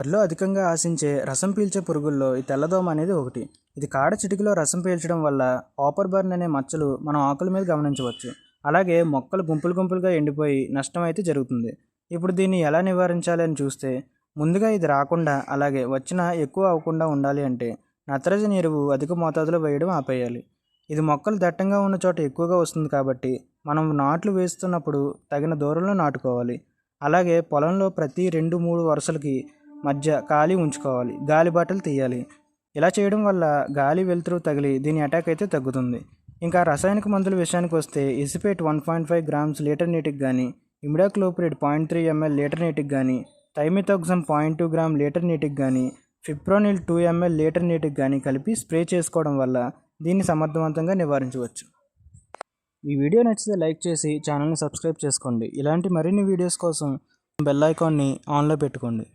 వరిలో అధికంగా ఆశించే రసం పీల్చే పురుగుల్లో ఈ తెల్లదోమ అనేది ఒకటి. ఇది కాడ చిటికలో రసం పీల్చడం వల్ల ఆపర్ బర్న్ అనే మచ్చలు మనం ఆకుల మీద గమనించవచ్చు. అలాగే మొక్కలు గుంపులు గుంపులుగా ఎండిపోయి నష్టం అయితే జరుగుతుంది. ఇప్పుడు దీన్ని ఎలా నివారించాలి అని చూస్తే, ముందుగా ఇది రాకుండా అలాగే వచ్చినా ఎక్కువ అవ్వకుండా ఉండాలి అంటే నత్రజని ఎరువు అధిక మోతాదులో వేయడం ఆపేయాలి. ఇది మొక్కలు దట్టంగా ఉన్న చోట ఎక్కువగా వస్తుంది కాబట్టి మనం నాట్లు వేస్తున్నప్పుడు తగిన దూరంలో నాటుకోవాలి. అలాగే పొలంలో ప్రతి 2-3 వరుసలకి మధ్య ఖాళీ ఉంచుకోవాలి. గాలి బాటలు తీయాలి. ఇలా చేయడం వల్ల గాలి వెలుతురు తగిలి దీని అటాక్ అయితే తగ్గుతుంది. ఇంకా రసాయనిక మందుల విషయానికి వస్తే ఇసిపేట్ 1.5 గ్రామ్స్ లీటర్ నీటికి కానీ, ఇమిడాక్లోప్రిడ్ 0.3 ml లీటర్ నీటికి కానీ, థైమిథాక్సమ్ 0.2 గ్రామ్ లీటర్ నీటికి కానీ, ఫిప్రోనిల్ 2 ml లీటర్ నీటికి కానీ కలిపి స్ప్రే చేసుకోవడం వల్ల దీన్ని సమర్థవంతంగా నివారించవచ్చు. ఈ వీడియో నచ్చితే లైక్ చేసి ఛానల్ని సబ్స్క్రైబ్ చేసుకోండి. ఇలాంటి మరిన్ని వీడియోస్ కోసం బెల్ ఐకాన్ని ఆన్లో పెట్టుకోండి.